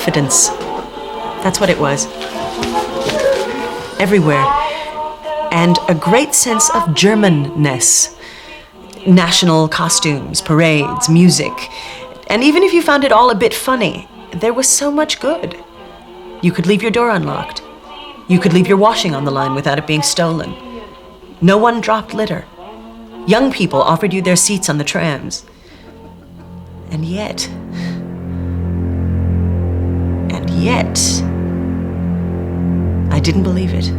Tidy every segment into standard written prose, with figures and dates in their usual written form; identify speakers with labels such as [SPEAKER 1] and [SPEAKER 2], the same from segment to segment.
[SPEAKER 1] confidence. That's what it was. Everywhere. And a great sense of Germanness. National costumes, parades, music. And even if you found it all a bit funny, there was so much good. You could leave your door unlocked. You could leave your washing on the line without it being stolen. No one dropped litter. Young people offered you their seats on the trams. And yet, I didn't believe it.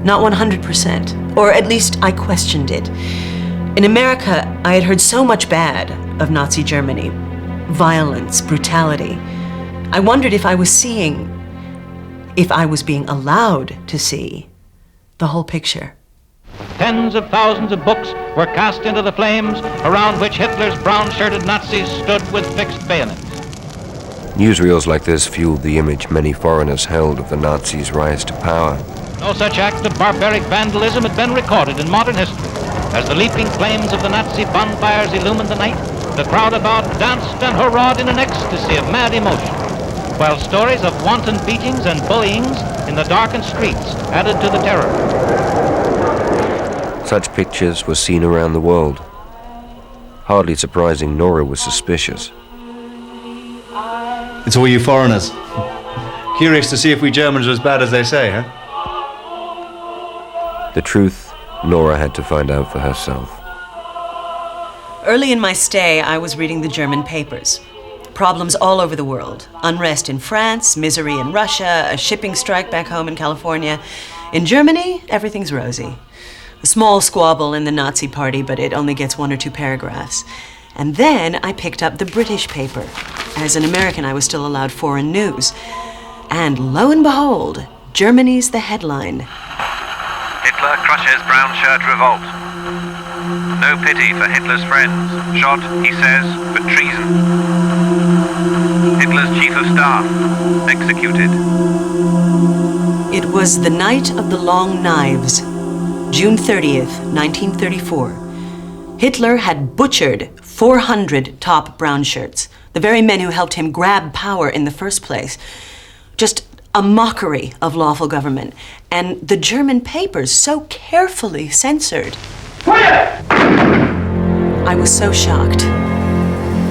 [SPEAKER 1] Not 100%, or at least I questioned it. In America, I had heard so much bad of Nazi Germany. Violence, brutality. I wondered if I was being allowed to see the whole picture.
[SPEAKER 2] Tens of thousands of books were cast into the flames around which Hitler's brown-shirted Nazis stood with fixed bayonets.
[SPEAKER 3] Newsreels like this fueled the image many foreigners held of the Nazis' rise to power.
[SPEAKER 2] No such act of barbaric vandalism had been recorded in modern history. As the leaping flames of the Nazi bonfires illumined the night, the crowd about danced and hurrahed in an ecstasy of mad emotion, while stories of wanton beatings and bullyings in the darkened streets added to the terror.
[SPEAKER 3] Such pictures were seen around the world. Hardly surprising Nora was suspicious.
[SPEAKER 4] It's all you foreigners. Curious to see if we Germans are as bad as they say, huh?
[SPEAKER 3] The truth, Nora had to find out for herself.
[SPEAKER 1] Early in my stay, I was reading the German papers. Problems all over the world. Unrest in France, misery in Russia, a shipping strike back home in California. In Germany, everything's rosy. A small squabble in the Nazi party, but it only gets 1 or 2 paragraphs. And then I picked up the British paper. As an American, I was still allowed foreign news. And lo and behold, Germany's the headline.
[SPEAKER 5] Hitler crushes brown shirt revolt. No pity for Hitler's friends. Shot, he says, for treason. Hitler's chief of staff, executed.
[SPEAKER 1] It was the night of the long knives, June 30th, 1934. Hitler had butchered 400 top brown shirts, the very men who helped him grab power in the first place. Just a mockery of lawful government, and the German papers so carefully censored. Fire! I was so shocked.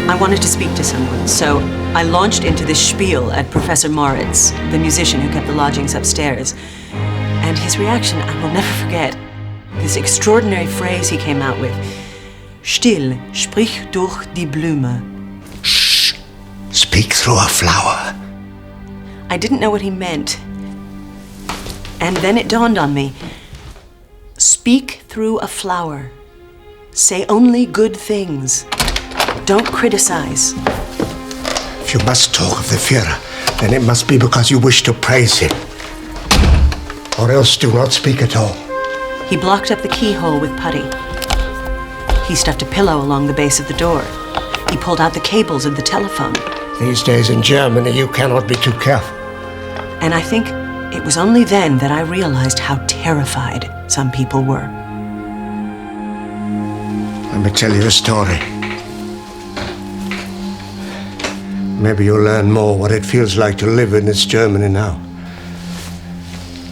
[SPEAKER 1] I wanted to speak to someone, so I launched into this spiel at Professor Moritz, the musician who kept the lodgings upstairs. And his reaction, I will never forget. This extraordinary phrase he came out with. Still, sprich durch die Blume.
[SPEAKER 6] Shh, speak through a flower.
[SPEAKER 1] I didn't know what he meant. And then it dawned on me. Speak through a flower. Say only good things. Don't criticize.
[SPEAKER 6] If you must talk of the Führer, then it must be because you wish to praise him. Or else do not speak at all.
[SPEAKER 1] He blocked up the keyhole with putty. He stuffed a pillow along the base of the door. He pulled out the cables of the telephone.
[SPEAKER 6] These days in Germany, you cannot be too careful.
[SPEAKER 1] And I think it was only then that I realized how terrified some people were.
[SPEAKER 6] Let me tell you a story. Maybe you'll learn more what it feels like to live in this Germany now.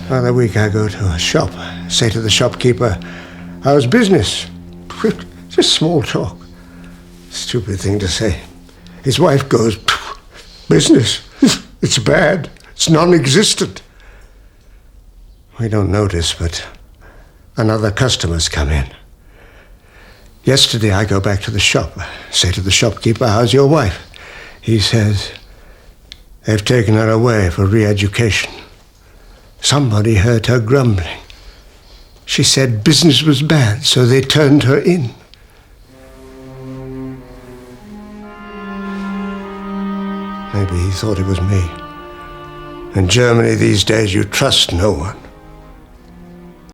[SPEAKER 6] The other week I go to a shop, say to the shopkeeper, how's business? Just small talk. Stupid thing to say. His wife goes, business? It's bad. It's non-existent. We don't notice, but another customer's come in. Yesterday I go back to the shop, say to the shopkeeper, how's your wife? He says, they've taken her away for re-education. Somebody heard her grumbling. She said business was bad, so they turned her in. Maybe he thought it was me. In Germany these days, you trust no one.